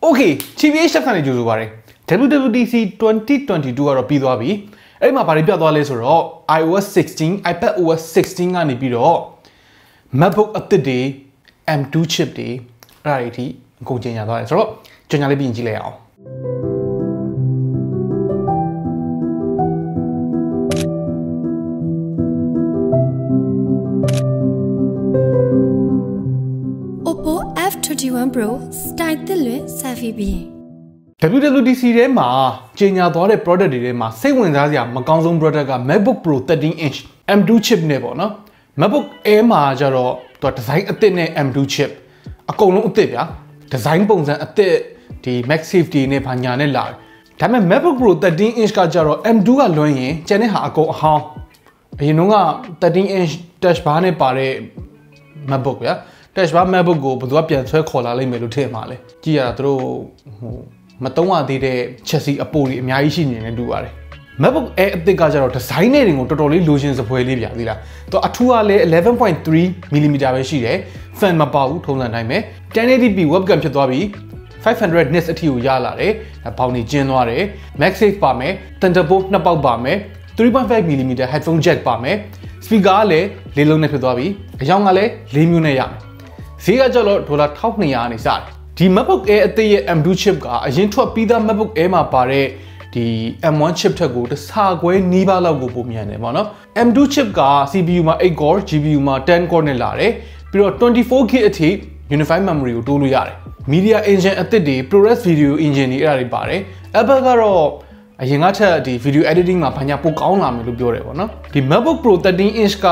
Okay, TBH Labs ကနေကြိုဆိုပါရစေ WWDC 2022ကတော့ပြီးသွားပြီအဲ့မှာဗာတွေပြသွားလဲဆိုတော့ iOS 16 iPadOS 16ကနေပြီးတော့ Macbook အသစ်တွေ M2 chip တွေအဲ့ဒါတွေအထိအကုန်ကျင်ညာသွားတယ်ဆိုတော့ကြော်ညာလေးပြင်ကြည့်လိုက်အောင်Oppo F21 Pro style သစ်လွယ် selfie ပြီး WWDC ထဲမှာကျင်ညာသွားတဲ့ product တွေထဲမှာစိတ်ဝင်စားစရာမကောင်းဆုံး product က Macbook Pro 13-inch M2 chip နဲ့ပေါ့နော် Macbook Air မှာကျတော့သူက design အသစ်နဲ့ M2 chip အကုန်လုံးအသစ်ဗျာ design ပုံစံအသစ်ဒီ MagSafe နဲ့ဘာညာနဲ့လာတယ်ဒါပေမဲ့ Macbook Pro 13-inch ကကျတော့ M2 ကလွှမ်းရင်ကျန်တဲ့ဟာအကုန်အဟောင်းအရင်က 13-inch touch bar နဲ့ပါတဲ့ Macbook ဗျာ touch bar Macbook ကိုဘယ်သူကပြန်ဆွဲခေါ်လာလိမ့်မယ်လို့ထင်မှာလဲကြည့်ရတာသူတို့ဟိုမတုံးရသေးတဲ့ chassis အပိုတွေအများကြီးရှိနေတယ်တူပါတယ် Macbook Air အသစ်ကကျတော့ design နဲ့တွေကိုတော်တော်လေးလိုချင်စပွဲလေးပြသီလားသူအထူးကလည်း 11.3mm ပဲရှိတယ် fan မပါဘူးထုံးစံတိုင်းပဲ 1080p webcam ဖြစ်သွားပြီ500 nits အထိကိုရလာတယ်ဘောင်နေကျင်းသွားတယ် MagSafe ပါမယ် Thunderbolt နှစ်ပေါက်ပါမယ် 3.5mm headphone jack ပါမယ် speaker ကလည်းလေးလုံးနဲ့ဖြစ်သွားပြီအယောင်ကလည်း၄မျိုးနဲ့ရမယ်ဈေးကကျတော့$1200ကနေစတယ်ဒီ Macbook Air အသစ်ရဲ့ M2 chip ကအရင်ထွက်ပြီးသား Macbook Air မှာပါတဲ့ဒီ M1 chip ထက်ကိုတဆခွဲနီးပါးလောက်ကိုပုံမြန်တယ်ပေါ့နော် M2 chip က CPU မှာ8 core GPU မှာ10 core နဲ့လာတယ်ပြီးတော့ 24GB အထိ Unified Memory ကိုတိုးလို့ရတယ် Media Engine အသစ်တွေ ProRes Video Engine တွေအဲ့ဒါတွေပါတယ် Apple ကတော့အရင်ကထက်ဒီ Video Editing မှာဘာညာပိုကောင်းလာမယ်လို့ပြောတယ်ပေါ့နော်ဒီ MacBook Pro 13-inch က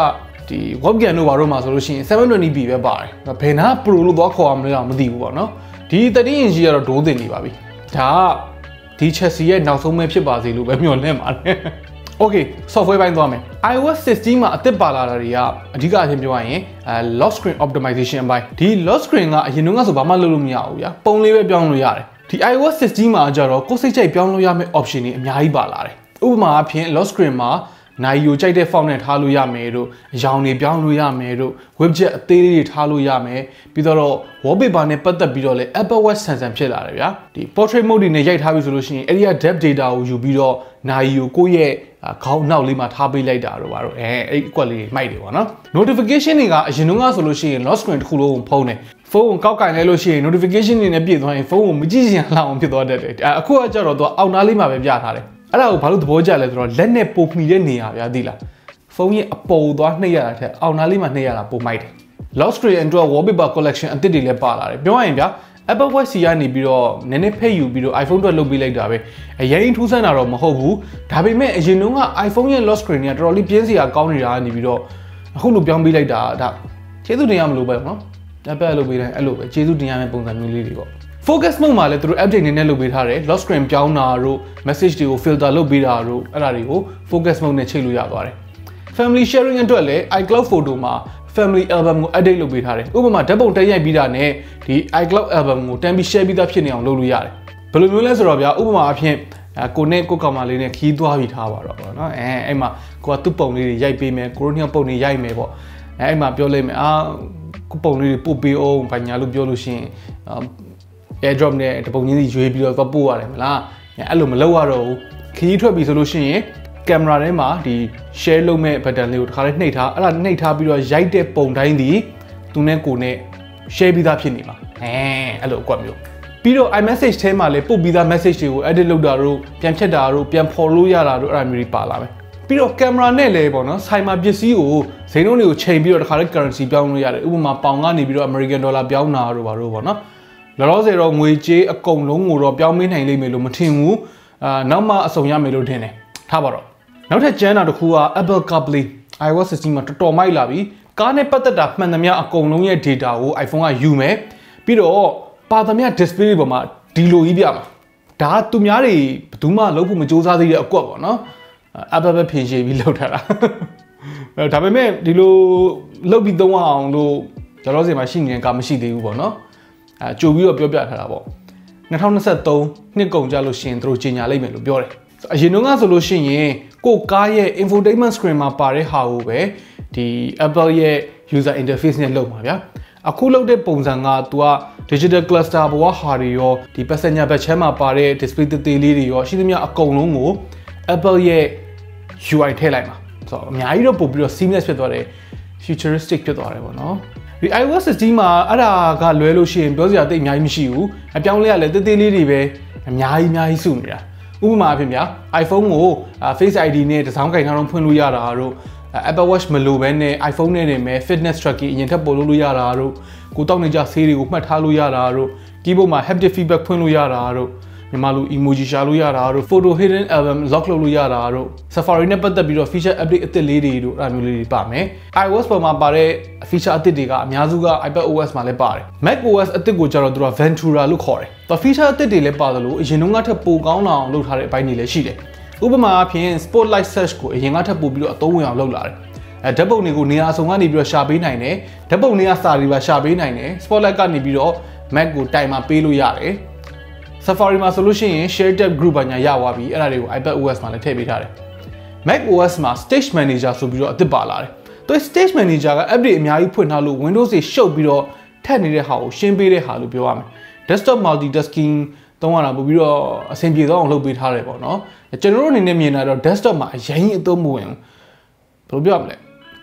ဒီ webcam တို့ဘာလို့မှာဆိုလို့ရှိရင် 720p ပဲပါတယ်ဘယ်နာ Pro လို့သွားခေါ်အောင်မလဲတော့မသိဘူးပေါ့နော်ဒီ 13-inch ကြီးကတော့ဒိုးတင်နေပါပြီဒါကဒီ chassis ရဲ့နောက်ဆုံးပဲဖြစ်ပါစေလို့ပဲမျှော်လင့်ပါတယ် Okay software ပိုင်းသွားမယ် iOS 16မှာအသစ်ပါလာတာတွေကအဓိကအချင်းပြောရရင် lock screen optimization ပိုင်းဒီ lock screen ကအရင်ကဆိုဘာမှလုပ်လို့မရဘူးဗျာပုံလေးပဲပြောင်းလို့ရတယ်ဒီ iOS 16မှာကျတော့ကိုယ်စိတ်ကြိုက်ပြောင်းလို့ရမယ့် option တွေအများကြီးပါလာတယ်ဥပမာအဖြစ် lock screen မှာနိုင်ယူကြိုက်တဲ့ font နဲ့ထားလို့ရမယ်တို့အရောင်တွေပြောင်းလို့ရမယ်တို့ widget အသေးလေးတွေထားလို့ရမယ်ပြီးတော့ wallpaper နဲ့ပတ်သက်ပြီးတော့လည်း Apple Watch ဆန်ဆန်ဖြစ်လာတယ်ဗျာဒီ portrait mode တွေနဲ့ရိုက်ထားပြီဆိုလို့ရှိရင်အဲ့ဒီက depth data ကိုယူပြီးတော့နိုင်ယူကိုယ့်ရဲ့ခေါင်းနောက်လေးမှာထားပေးလိုက်တာတို့ပါတော့အဲ့အကွက်လေးမိုက်တယ်ပေါ့နော် notification တွေကအရင်ကဆိုလို့ရှိရင် lock screen တစ်ခုလုံးကိုဖုံးတယ်ဖုန်းကိုကောက်ကင်လိုက်လို့ရှိရင် notification တွေနဲ့ပြည့်သွားရင်ဖုန်းကိုမကြည့်ချင်လောက်အောင်ဖြစ်သွားတတ်တယ်အခုကကျတော့သူအောက်နားလေးမှာပဲပြထားတယ်အဲ့ဒါကိုဘာလို့သဘောကျလဲဆိုတော့လက်နဲ့ပိုမှီတဲ့နေရာဗျာသိလားဖုန်းရဲ့အပေါ်သွားနှိပ်ရတာထက်အောက်နားလေးမှာနှိပ်ရတာပိုမိုက်တယ် lock screen and wallpaper collection အသစ်တွေလည်းပါလာတယ်ပြောရရင်ဗျာ Apple Watch စီကနေပြီးတော့နည်းနည်းဖက်ယူပြီးတော့ iPhone အတွက်လုပ်ပေးလိုက်တာပဲအရင်ထူးဆန်းတာတော့မဟုတ်ဘူးဒါပေမဲ့အရင်က iPhone ရဲ့ lock screen ကတော်တော်လေးပြင်းစရာကောင်းနေတာနေပြီးတော့အခုလိုပြောင်းပေးလိုက်တာဒါကျေးဇူးတင်ရမလို့ပဲနော် Apple လုပ်ပေးတိုင်းအဲ့လိုပဲကျေးဇူးတင်ရမယ့်ပုံစံမျိုးလေးတွေပေါ့Focus mode မှာလည်းသူတို့ update နေနဲ့လုပ်ပေးထားတယ် lock screen ပြောင်းတာတို့ message တွေကို filter လုပ်ပေးတာတို့အဲ့ဒါတွေကို focus mode နဲ့ချိန်လို့ရသွားတယ် family sharing အတွက်လည်း iCloud photo မှာ family album ကို edit လုပ်ပေးထားတယ်ဥပမာဓာတ်ပုံတက်ရိုက်ပြီးတာနဲ့ဒီ iCloud album ကိုတန်းပြီး share ပြီးသားဖြစ်နေအောင်လုပ်လို့ရတယ်ဘယ်လိုမျိုးလဲဆိုတော့ဗျာဥပမာအဖြစ်ကိုနဲ့ကိုကောင်မလေးနဲ့ခီးသွားပြီးထားပါတော့ပေါ့နော်အဲ့မှာကိုကသူ့ပုံလေးတွေရိုက်ပေးမယ်ကိုတို့နှစ်ယောက်ပုံတွေရိုက်မယ်ပေါ့အဲ့မှာပြောလိုက်မယ်ကိုပုံလေးတွေပို့ပေးအောင်ဘာညာလို့ပြောလို့ရှိရင်airdrop နဲ့တပုံချင်းစီရွေးပြီးတော့သွားပို့ရတယ်မလားအဲ့လိုမလုပ်ရတော့ဘူးခရီးထွက်ပြီဆိုလို့ရှိရင်ကင်မရာထဲမှာဒီ share လုပ်မဲ့ button လေးကိုတစ်ခါလေးနှိပ်ထားအဲ့ဒါနှိပ်ထားပြီးတော့ရိုက်တဲ့ပုံတိုင်းဒီသူနဲ့ကိုနဲ့ share ပြီးသားဖြစ်နေမှာအဲ့လိုအကွက်မျိုးပြီးတော့ iMessage ထဲမှာလည်းပို့ပြီးသား message တွေကို edit လုပ်တာတို့ပြန်ဖြတ်တာတို့ပြန်ဖော်လို့ရတာတို့အဲ့ဒါမျိုးတွေပါလာမယ်ပြီးတော့ကင်မရာနဲ့လည်းပေါ့နော်ဆိုင်မှာပစ္စည်းကိုဈေးနှုန်းတွေကိုချိန်ပြီးတော့တစ်ခါလေး currency ပြောင်းလို့ရတယ်ဥပမာပေါင်ကနေပြီးတော့ American dollar ပြောင်းတာတို့ပါတော့ပေါ့နော်လောလောဆယ်တော့ငွေကြေးအကုန်လုံးကိုတော့ပြောင်းမင်းနိုင်လိမ့်မယ်လို့မထင်ဘူးနောက်မှအစုံရမယ်လို့ထင်တယ်ထားပါတော့နောက်ထပ်ကျန်းတာတစ်ခုက Apple CarPlay iOS 16မှာတော်တော်မိုက်လာပြီကားနဲ့ပတ်သက်တာမှန်သမျှအကုန်လုံးရဲ့ data ကို iPhone ကယူမယ်ပြီးတော့ပါသမျှ display ပေါ်မှာဒီလိုကြီးပြမှာဒါကသူများတွေဘယ်သူမှလုပ်ဖို့မကြိုးစားသေးတဲ့အကွက်ပေါ့နော် Apple ပဲပြင်ရှင်းပြီးလုပ်ထားတာဒါပေမဲ့ဒီလိုလုပ်ပြီးသုံးအောင်လို့လောလောဆယ်မှာရှိနေတဲ့ကားမရှိသေးဘူးပေါ့နော်ကြိုပြီးတော့ပြောပြထားတာပေါ့2023နှစ်ကုန်ကြလို့ရှိရင်သူတို့ကြီးညာလိုက်မယ်လို့ပြောတယ်အရင်ကဆိုလို့ရှိရင်ကိုကားရဲ့ infotainment screen မှာပါတဲ့ဟာကိုပဲဒီ Apple ရဲ့ user interface နဲ့လုပ်မှာဗျာအခုလုပ်တဲ့ပုံစံက तू က digital cluster ဘဝဟာတွေရောဒီ passenger ဘက်ချမ်းမှာပါတဲ့ display သေးသေးလေးတွေရောရှိသမျှအကုန်လုံးကို Apple ရဲ့ UI ထည့်လိုက်မှာဆိုတော့အများကြီးတော့ပို့ပြီးတော့ seamless ဖြစ်သွားတယ် futuristic ဖြစ်သွားတယ်ပေါ့နော်ဒီ iOS 16မှာအဲ့ဒါကလွဲလို့ရှိရင်ပြောစရာတိတ်အများကြီးမရှိဘူးအပြောင်းလဲရလဲသေးသေးလေးတွေပဲအများကြီးစုနေတာဥပမာအဖြစ်များ iPhone ကို Face ID နဲ့တစ်စောင်းကင်ထားတော့ဖွင့်လို့ရတာတို့Apple Watch မလိုဘဲနဲ့ iPhone နဲ့နေမယ် fitness tracking အရင်ထပ်ပို့လို့ရတာတို့ကိုတောက်နေကြဆေးတွေကိုမှတ်ထားလို့ရတာတို့ keyboard မှာ haptic feedback ဖွင့်လို့ရတာတို့မြန်မာလို emoji ရှာလို့ရတာတို့ photo hidden album lock လုပ်လို့ရတာတို့ Safari နဲ့ပတ်သက်ပြီးတော့ feature update အသစ်လေးတွေတို့အဲ့လိုမျိုးလေးတွေပါမယ် iOS ပေါ်မှာပါတဲ့ feature အသစ်တွေကအများစုက iPadOS မှာလည်းပါတယ် macOS အသစ်ကိုကျတော့သူက Ventura လို့ခေါ်တယ်သူ feature အသစ်တွေလည်းပါတယ်လို့အရင်တုန်းကထပ်ပိုကောင်းလာအောင်လုပ်ထားတဲ့အပိုင်းတွေလည်းရှိတယ်ဥပမာအဖြစ် Spotlight Search ကိုအရင်ကထပ်ပို့ပြီးတော့အသုံးဝင်အောင်လုပ်လာတယ်ဓာတ်ပုံတွေကိုနေရာအစုံကနေပြီးတော့ရှာပေးနိုင်တယ်ဓာတ်ပုံတွေကစာတွေပါရှာပေးနိုင်တယ် Spotlight ကနေပြီးတော့ Mac ကိုတိုင်မှာပေးလို့ရတယ် Safari မှာဆိုလို့ရှိရင် Share Tab Group ဘာညာရသွားပြီအဲ့ဒါတွေကို iPadOS မှာလည်းထည့်ပေးထားတယ် macOS မှာ Stage Manager ဆိုပြီးတော့အသစ်ပါလာတယ်သူ Stage Manager က update အများကြီးဖွင့်ထားလို့ Windows တွေရှုပ်ပြီးတော့ထပ်နေတဲ့ဟာကိုရှင်းပေးတဲ့ဟာလို့ပြောရမယ် Desktop Multitasking သုံးရတာပို့ပြီးတော့အဆင်ပြေတော့အောင်လုပ်ပေးထားတယ်ပေါ့နော်ကျွန်တော်တို့အနေနဲ့မြင်တာတော့ Desktop မှာအရင်အသုံးမဝင်ဘူးဘယ်လိုပြောရမလဲ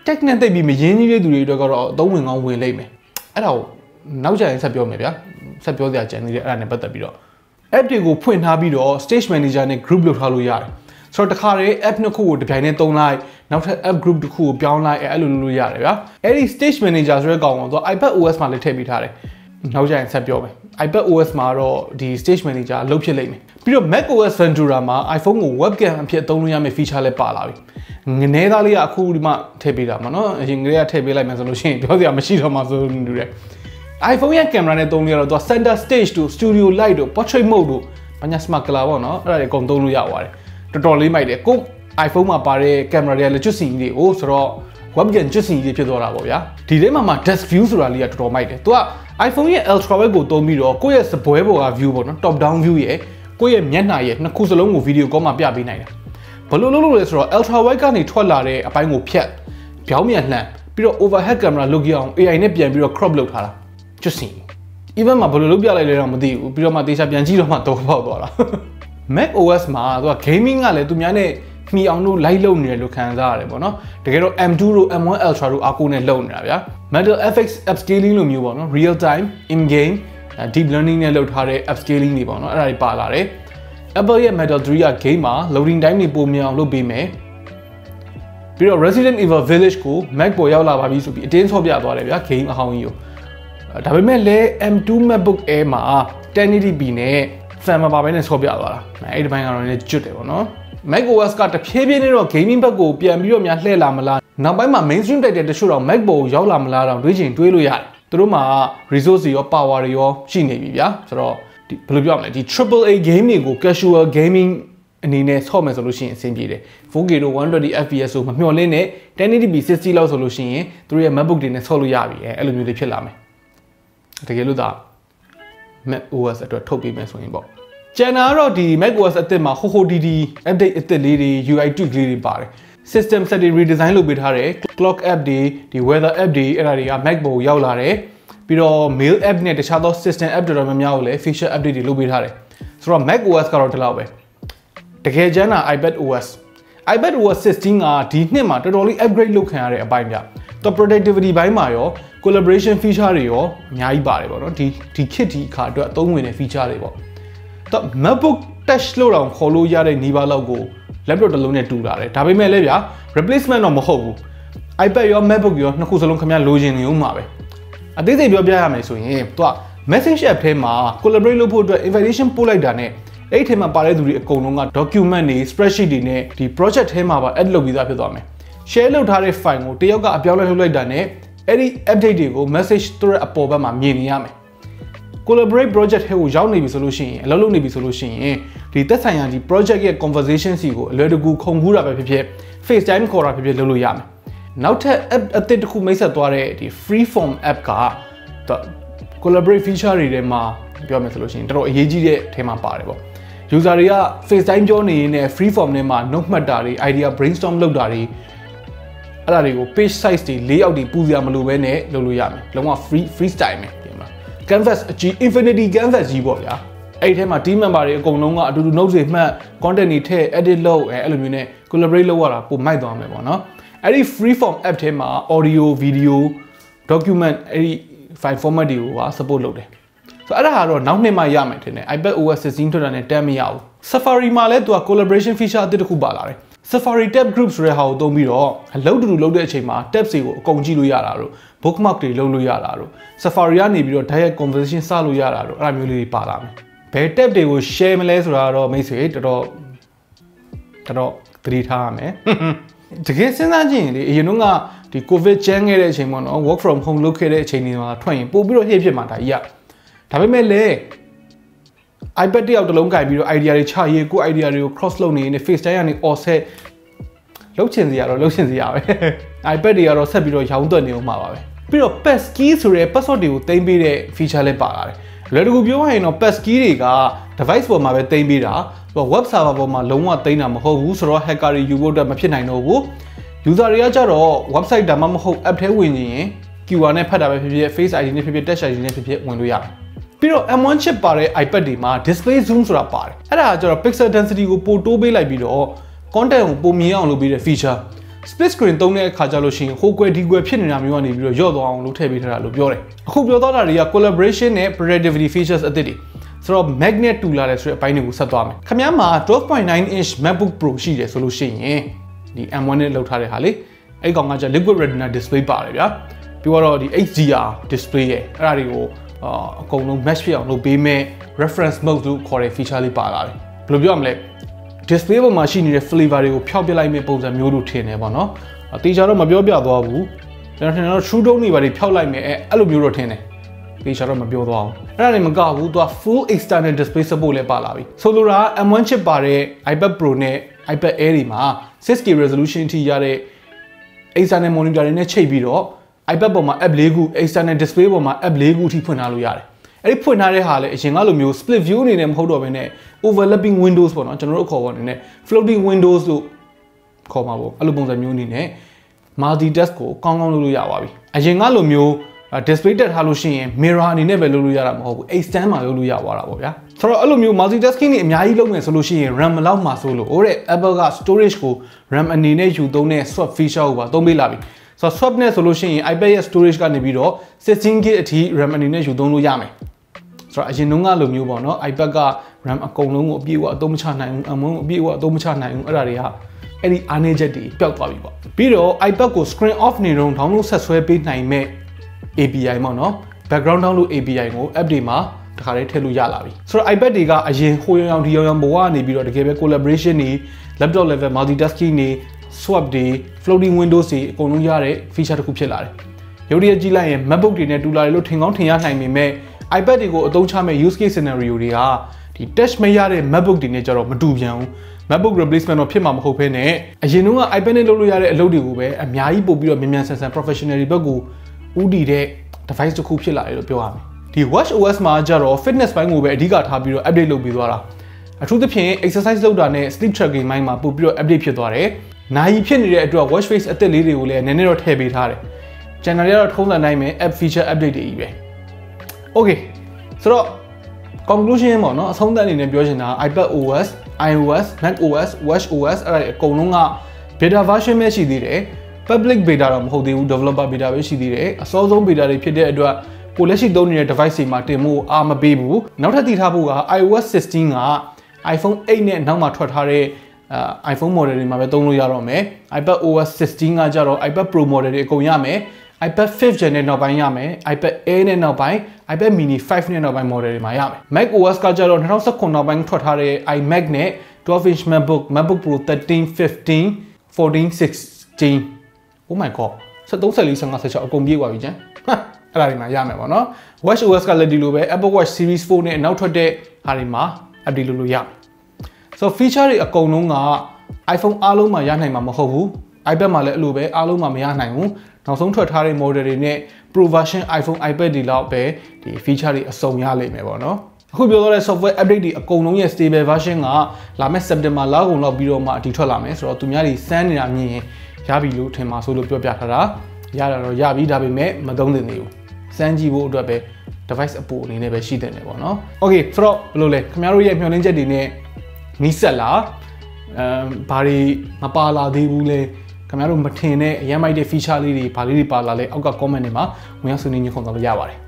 Tech နဲ့တိတ်ပြီးမရင်းကြီးတဲ့သူတွေအတွက်ကတော့အသုံးဝင်ကောင်းဝင်လိမ့်မယ်အဲ့ဒါကိုနောက်ကျရင်ဆက်ပြောမယ်ဗျာဆက်ပြောစရာကြံနေတယ်အဲ့ဒါနဲ့ပတ်သက်ပြီးတော့ app တွေကိုဖွင့်ထားပြီးတော့ Stage Manager နဲ့ group လုပ်ထားလို့ရတယ်ဆိုတော့တခါတည်း app နှစ်ခုကိုတစ်ပြိုင်တည်းသုံးလိုက်နောက်ထပ် app group တစ်ခုကိုပြောင်းလိုက်အဲ့လိုလုပ်လို့ရတယ်ဗျာအဲ့ဒီ Stage Manager ဆိုတဲ့ကောင်ကိုသူ iPadOS မှာလည်းထည့်ပေးထားတယ်နောက်ကျရင်ဆက်ပြောမယ် iPadOS မှာတော့ဒီ Stage Manager လုပ်ဖြစ်လိမ့်မယ်ပြီးတော့ macOS Ventura မှာ iPhone ကို webcam အဖြစ်သုံးလို့ရမယ့် feature လည်းပါလာပြီငနေသားလေးကအခုဒီမှာထည့်ပေးတာမှာနော်အရင်ကလေးကထည့်ပေးလိုက်မယ်ဆိုလို့ရှိရင်ပြောစရာမရှိတော့မှဆိုလို့တူတယ် iPhone ရဲ့ camera နဲ့သုံးလို့ရတော့သူက center stage တို့ studio light တို့ portrait mode တို့ဘာညာ smart color ပေါ့နော်အဲ့ဒါတွေအကုန်သုံးလို့ရပါတယ်တော်တော်လေးမိုက်တယ်ကို iPhone မှာပါတဲ့ camera တွေကလည်းကျွတ်စီကြီးတွေကိုဆိုတော့ webcam ကျွတ်စီကြီးဖြစ်သွားတာပေါ့ဗျာဒီထဲမှာ desk view ဆိုတာလေးကတော်တော်မိုက်တယ်သူက iPhone ရဲ့ ultra wide ကိုသုံးပြီးတော့ကိုယ့်ရဲ့စပွဲပေါ်က view ပေါ့နော် top down view ရဲ့ကိုယ့်ရဲ့မျက်နှာရဲ့နှစ်ခုစလုံးကို video call မှာပြပေးနိုင်တယ်ဘယ်လိုလုပ်လို့လဲဆိုတော့ ultra wide ကနေထွက်လာတဲ့အပိုင်းကိုဖြတ်ပြောင်းပြန်လှန်ပြီးတော့ overhead camera လုပ်ကြအောင် AI နဲ့ပြန်ပြီးတော့ crop လုပ်ထားတာကျွတ်စီ even မှာဘယ်လိုလုပ်ပြလိုက်လဲတော့မသိဘူးပြီးတော့မှတေချာပြန်ကြည့်တော့မှတော့ပေါက်သွားတာ macOS မှာသူက gaming ကလည်းသူများနဲ့မှီအောင်လို့ live လုပ်နေတယ်လို့ခံစားရတယ်ပေါ့နော်တကယ်တော့ M2 တို့ M1 Ultra တို့အားကိုးနဲ့လုပ်နေတာဗျာ Metal FX upscaling လို့မျိုးပေါ့နော် real time in game deep learning နဲ့လုပ်ထားတဲ့ upscaling တွေပေါ့နော်အဲ့ဒါတွေပါလာတယ် Apple ရဲ့ Metal 3 က game မှာ loading time တွေပိုမြန်အောင်လုပ်ပေးမယ်ပြီးတော့ Resident Evil Village ကို Mac ပေါ်ရောက်လာပါပြီဆိုပြီးအတင်းဆော့ပြသွားတယ်ဗျာ game အဟောင်းကြီးကိုဒါပေမဲ့လည်း M2 Macbook Air မှာ 1080p နဲ့ fan မှာပါပဲနဲ့ဆော့ပြသွားတာအဲ့ဒီဘိုင်းကတော့လည်းကျွတ်တယ်ပေါ့နော် macOS ကတဖြည်းဖြည်းနဲ့တော့ gaming ဘက်ကိုပြန်ပြီးတော့များလှည့်လာမလားနောက်ပိုင်းမှာ mainstream တိုက်တဲ့တချို့တော့ Mac ပေါ်ကိုရောက်လာမလားတော့တွေးချင်တွေးလို့ရတယ်သူတို့မှာ resource တွေရော power တွေရောရှိနေပြီဗျာဆိုတော့ဒီဘယ်လိုပြောရမလဲဒီ AAA game တွေကို casual gaming အနေနဲ့ဆော့မယ်ဆိုလို့ရှိရင်အဆင်ပြေတယ် 4K တို့ 120fps ဆိုမမျှော်လင့်နဲ့ 1080p 60လောက်ဆိုလို့ရှိရင်သူတို့ရဲ့ MacBook တွေနဲ့ဆော့လို့ရပြီအဲ့လိုမျိုးတွေဖြစ်လာမယ်တကယ်လို့ဒါ macOS အတွက်ထုတ်ပေးမယ်ဆိုရင်ပေါ့ကျန်တာကတော့ဒီ macOS အသစ်မှာဟိုဟိုဒီဒီ update အသစ်လေးတွေ UI tweak လေးတွေပါတယ် system set တွေ redesign လုပ်ပေးထားတယ် clock app တွေဒီ weather app တွေအဲ့ဒါတွေက Mac ပေါ်ကိုရောက်လာတယ်ပြီးတော့ mail app နဲ့တခြားသော system app တော်တော်များများကိုလည်း feature update တွေလုပ်ပေးထားတယ်ဆိုတော့ macOS ကတော့ဒီလောက်ပဲတကယ်ကျမ်းတာ iPadOS 16 ကဒီနှစ်မှာတော်တော်လေး upgrade လုပ်ခံရတဲ့အပိုင်းပြတော့ productivity ဘိုင်းမှာရော collaboration feature တွေရောအများကြီးပါတယ်ပေါ့နော်ဒီ kit ဒီအခါအတွက်အသုံးဝင်တဲ့ feature တွေပေါ့တော့ Macbook Touch လို့တောင်ခေါ်လို့ရတဲ့နေပါလောက်ကို laptop တစ်လုံးနဲ့တူလာတယ်ဒါပေမဲ့လည်းဗျာ replacement တော့မဟုတ်ဘူး iPad ရော Macbook ရောနှစ်ခုစလုံးခင်ဗျာလိုချင်နေဦးမှာပဲအသေးစိတ်ပြောပြရမယ်ဆိုရင်သူက message app ထဲမှာ collaborate လုပ်ဖို့အတွက် invitation ပို့လိုက်တာနဲ့အဲ့ထဲမှာပါတဲ့သူတွေအကုန်လုံးက document တွေ spreadsheet တွေနဲ့ဒီ project ထဲမှာပါ add လုပ်ပြီးသားဖြစ်သွားမယ် share လုပ်ထားတဲ့ file ကိုတယောက်ကအပြောင်းလဲလုပ်လိုက်တာနဲ့အဲ့ဒီ update တွေကို message တွေအပေါ်ဘက်မှာမြင်နေရမယ် collaborate project ထဲကိုရောက်နေပြီဆိုလို့ရှိရင်အလုပ်လုပ်နေပြီဆိုလို့ရှိရင်ဒီသက်ဆိုင်ရာဒီ project ရဲ့ conversation စီကိုအလွယ်တကူခုံကူးတာပဲဖြစ်ဖြစ် FaceTime ခေါ်တာဖြစ်ဖြစ်လုပ်လို့ရမယ်နောက်ထပ် app အသစ်တစ်ခုမိတ်ဆက်သွားတဲ့ဒီ freeform app က collaborate feature တွေထဲမှာပြောမယ်ဆိုလို့ရှိရင်တော်တော်အရေးကြီးတဲ့ထဲမှာပါတယ်ပေါ့ user တွေက FaceTime ပြောနေရင် freeform ထဲမှာ note မှတ်တာတွေ idea brainstorm လုပ်တာတွေအဲ့ဒါတွေကို page size တွေ layout တွေပူစရာမလိုဘဲနဲ့လုပ်လို့ရမယ်လုံးဝ free style ပဲပြင်မှာ canvas အကြီး infinity canvas ကြီးပေါ့ဗျာအဲ့ဒီထဲမှာ team member တွေအကုန်လုံးကအတူတူ notes တွေမှတ် content တွေထည့် edit လုပ်အဲ့လိုမျိုးနဲ့ collaborate လုပ်ရတာပိုမိုက်သွားမယ်ပေါ့နော်အဲ့ဒီ free form app ထဲမှာ audio video document အဲ့ဒီ file format တွေကိုပါ support လုပ်တယ်ဆိုတော့အဲ့ဒါကတော့နောက်နှစ်မှရမယ်ထင်တယ် iPad OS 16ထွက်တာနဲ့တက်မရဘူး Safari မှာလည်းသူက collaboration feature အသစ်တစ်ခုပါလာတယ် Safari tab group ဆိုတဲ့ဟာကိုသုံးပြီးတော့အလုပ်တူတူလုပ်တဲ့အချိန်မှာ tabs တွေကိုအကုန်ကြည့်လို့ရတာတို့ bookmark တွေလုပ်လို့ရတာတို့ Safari ကနေပြီးတော့ direct conversation စလို့ရတာတို့အဲ့လိုမျိုးလေးတွေပါလာမယ်ဘယ် tab တွေကို share မလဲဆိုတာတော့မိတ်ဆွေတော်တော်သတိထားရမယ်တကယ်စဉ်းစားကြည့်ရင်လေအရင်ကဒီ covid ကျန်းခဲ့တဲ့အချိန်ပေါ့နော် work from home လုပ်ခဲ့တဲ့အချိန်တွေမှာထွက်ရင်ပို့ပြီးတော့ hit ဖြစ်မှာဒါကြီးอ่ะဒါပေမဲ့လေ iPad တယောက်တစ်လုံးကင်ပြီးတော့ idea တွေချရေးကို idea တွေကို cross လုပ်နေနေ FaceTime ကနေ offset လုပ်ချင်စရာတော့လုပ်ချင်စရာပဲ iPad တွေကတော့ဆက်ပြီးတော့ရောင်းသွက်နေအောင်မှာပါပဲပြီးတော့ passkey ဆိုတဲ့ password တွေကိုတင်ပေးတဲ့ feature လည်းပါလာတယ်လွယ်တကူပြောရရင်တော့ passkey တွေက device ပေါ်မှာပဲတင်ပေးတာ web server ပေါ်မှာလုံးဝတင်တာမဟုတ်ဘူးဆိုတော့ hacker တွေယူဖို့အတွက်မဖြစ်နိုင်တော့ဘူး user တွေကကြတော့ website ဒါမှမဟုတ် app ထဲဝင်ရင် QR နဲ့ဖတ်တာပဲဖြစ်ဖြစ် Face ID နဲ့ဖြစ်ဖြစ် Touch ID နဲ့ဖြစ်ဖြစ်ဝင်လို့ရတယ်ပြီးတော့ M1 chip ပါတဲ့ iPad တွေမှာ display zoom ဆိုတာပါတယ်အဲ့ဒါကကျတော့ pixel density ကိုပိုတိုးပေးလိုက်ပြီးတော့ content ကိုပိုမြင်အောင်လုပ်ပေးတဲ့ feature split screen သုံးတဲ့အခါကျလို့ရှိရင်ဟိုကွယ်ဒီကွယ်ဖြစ်နေတာမျိုးကနေပြီးတော့ရော့သွားအောင်လုပ်ထည့်ပေးထားတာလို့ပြောတယ်အခုပြောသွားတာတွေက collaboration နဲ့ productivity features အသစ်တွေဆိုတော့ magnet တူလာတယ်ဆိုတဲ့အပိုင်းတွေကိုဆက်သွားမယ်ခင်ဗျားမှာ 12.9 inch Macbook Pro ရှိတယ်ဆိုလို့ရှိရင်ဒီ M1 နဲ့လောက်ထားတဲ့ဟာလေအဲ့ကောင်ကကျ liquid retina display ပါတယ်ဗျာပြီးတော့ဒီ HDR display ရဲ့အဲ့ဒါတွေကိုအကုန်လုံး match ဖြစ်အောင်လုပ်ပေးမဲ့ reference mode လို့ခေါ်တဲ့ feature လေးပါလာတယ်ဘယ်လိုပြောရမလဲ display ပေါ်မှာရှိနေတဲ့ flavor တွေကိုဖျောက်ပစ်လိုက်မဲ့ပုံစံမျိုးလို့ထင်တယ်ပေါ့နော်အတေချာတော့မပြောပြသွားဘူးကျွန်တော်ထင်တော့ true tone တွေပါတွေဖျောက်လိုက်မဲ့အဲ့လိုမျိုးတော့ထင်တယ်တေချာတော့မပြောသွားဘူးအဲ့ဒါလည်းမကဘူးသူက full external display support လည်းပါလာပြီဆိုလိုတာ M1 chip ပါတဲ့ iPad Pro နဲ့ iPad Air တွေမှာ 6K resolution ထိရတဲ့ external monitor တွေနဲ့ချိတ်ပြီးတော့ iPad ပေါ်မှာ app ၄ခု external display ပေါ်မှာ app ၄ခုအထိဖွင့်ထားလို့ရတယ်အဲ့ဒီဖွင့်ထားတဲ့ဟာလေအရင်ကလိုမျိုး split view အနေနဲ့မဟုတ်တော့ဘဲနဲ့ overlapping windows ပေါ့နော်ကျွန်တော်တို့ခေါ်ပေါ်နေနဲ့ floating windows လို့ခေါ်မှာပေါ့အဲ့လိုပုံစံမျိုးအနေနဲ့ multitask ကိုကောင်းကောင်းလုပ်လို့ရပါပြီအရင်ကလိုမျိုး display တက်ထားလို့ရှိရင် mirror အနေနဲ့ပဲလုပ်လို့ရတာမဟုတ်ဘူး extend မှာလုပ်လို့ရသွားတာပေါ့ဗျာဆိုတော့အဲ့လိုမျိုး multitasking တွေအများကြီးလုပ်မယ်ဆိုလို့ရှိရင် RAM မလောက်မှာဆိုလို့တဲ့ Apple က storage ကို RAM အနေနဲ့ယူသုံးတဲ့ swap feature ကိုပါသုံးပေးလာပြီဆိုတော့ swap နဲ့ဆိုလို့ရှိရင် iPad ရဲ့ storage ကနေပြီးတော့ 16GB အထိ RAM အနေနဲ့ယူသုံးလို့ရမယ်ဆိုတော့အရင်တုန်းကလိုမျိုးပေါ့နော် iPad က RAM အကုန်လုံးကိုအပြည့်အဝအသုံးမချနိုင်ဘူး M1 ကိုအပြည့်အဝအသုံးမချနိုင်ဘူးအဲ့ဒါတွေကအဲ့ဒီအားနည်းချက်တွေပျောက်သွားပြီပေါ့ပြီးတော့ iPad ကို screen off နေတော့ download ဆက်ဆွဲပေးနိုင်မဲ့ API ပေါ့နော် background download API ကို app တွေမှာတခါတည်းထည့်လို့ရလာပြီဆိုတော့ iPad တွေကအရင်ဟိုရောင်ဒီရောင်ဘဝကနေပြီးတော့တကယ်ပဲ collaboration တွေ laptop level multitasking တွေ swap တွေ floating windows တွေအကုန်လုံးရတဲ့ feature တစ်ခုဖြစ်လာတယ်ရုပ်ရည်ကြည့်လိုက်ရင် Macbook တွေနဲ့တူလာတယ်လို့ထင်ကောင်းထင်ရနိုင်ပေမဲ့ iPad တွေကိုအသုံးချမဲ့ use case scenario တွေကဒီ touch မရတဲ့ Macbook တွေနဲ့ကြတော့မတူပြန်ဘူး Macbook replacement တော့ဖြစ်မှာမဟုတ်ဘဲနဲ့အရင်တုန်းက iPad နဲ့လုပ်လို့ရတဲ့အလုပ်တွေကိုပဲအများကြီးပို့ပြီးတော့မြန်ဆန် professional တွေဘက်ကိုဦးတည်တဲ့ device တစ်ခုဖြစ်လာတယ်လို့ပြောရမယ်ဒီ watchOS မှာကြတော့ fitness ဘိုင်းကိုပဲအဓိကထားပြီးတော့ update လုပ်ပြီးသွားတာအထူးသဖြင့် exercise လုပ်တာနဲ့ sleep tracking ဘိုင်းမှာပို့ပြီးတော့ update ဖြစ်သွားတယ်နိုင်ဖြစ်နေတဲ့အတွက် watch face အသစ်လေးတွေကိုလည်းနည်းနည်းတော့ထည့်ပေးထားတယ် channel တွေကတော့ထုံးစံတိုင်းပဲ app feature update တွေကြီးပဲ okay ဆိုတော့ conclusion ပေါ့နော်အဆုံးသတ်အနေနဲ့ပြောချင်တာ iPad OS iOS macOS watchOS အဲ့ဒါအကုန်လုံးက beta version ပဲရှိသေးတယ် public beta တော့မဟုတ်သေးဘူး developer beta ပဲရှိသေးတယ်အစောဆုံး beta တွေဖြစ်တဲ့အတွက်ကိုလက်ရှိသုံးနေတဲ့ device တွေမှာတင်ဖို့အားမပေးဘူးနောက်ထပ်သိထားဖို့က iOS 16 က iPhone 8 နဲ့နောက်မှာထွက်ထားတဲ့iPhone model တွေမှာပဲသုံးလို့ရတော့မယ် iPad OS 16 ကကြတော့ iPad Pro model တွေအကုန်ရမယ် iPad 5th gen နဲ့နောက်ပိုင်းရမယ် iPad Air နဲ့နောက်ပိုင်း iPad mini 5 နဲ့နောက်ပိုင်း model တွေမှာရမယ် Mac OS ကကြတော့2019နောက်ပိုင်းထွက်ထားတဲ့ iMac နဲ့ 12-inch MacBook Pro 13, 15, 14, 16 Oh my god 73 44 55 16အကုန်ပြေးသွားပြီကျန်အဲ့ဒါတွေမှာရမယ်ပေါ့နော် watchOS ကလည်းဒီလိုပဲ Apple Watch Series 4 နဲ့နောက်ထွက်တဲ့ဟာတွေမှာ update လုပ်လို့ရမယ်ဆိုတော့ feature တွေအကုန်လုံးက iPhone အားလုံးမှာရနိုင်မှာမဟုတ်ဘူး iPad မှာလည်းအဲ့လိုပဲအားလုံးမှာမရနိုင်ဘူးနောက်ဆုံးထွက်ထားတဲ့ model တွေနဲ့ Pro version iPhone iPad တွေလောက်ပဲဒီ feature တွေအစုံရလိမ့်မယ်ပေါ့နော်အခုပြောတော့တဲ့ software update တွေအကုန်လုံးရဲ့ stable version ကလာမယ့် September လကုန်လောက်ပြီးတော့မှအတီထွက်လာမယ်ဆိုတော့သူများတွေစမ်းနေတာမြင်ရင်ရပြီလို့ထင်ပါဆိုလို့ပြောပြထားတာရတာတော့ရပြီဒါပေမဲ့မသုံးသင့်သေးဘူးစမ်းကြည့်ဖို့အတွက်ပဲ device အပေါ်အနေနဲ့ပဲရှိတဲ့နေပေါ့နော် Okay ဆိုတော့ဘယ်လိုလဲခင်ဗျားတို့ရဲ့မျှော်လင့်ချက်တွေနဲ့နီးစပ်လားဘာတွေမပါလာသေးဘူးလဲခင်ဗျားတို့မထင်တဲ့အရမ်းမိုက်တဲ့ feature လေးတွေဘာလေးတွေပါလာလဲအောက်က comment တွေမှာဝင်ရောက်ဆွေးနွေးညှိနှိုင်းသွားလို့ရပါတယ်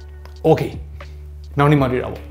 Okay နောက်နေ့မှတွေ့တာပေါ့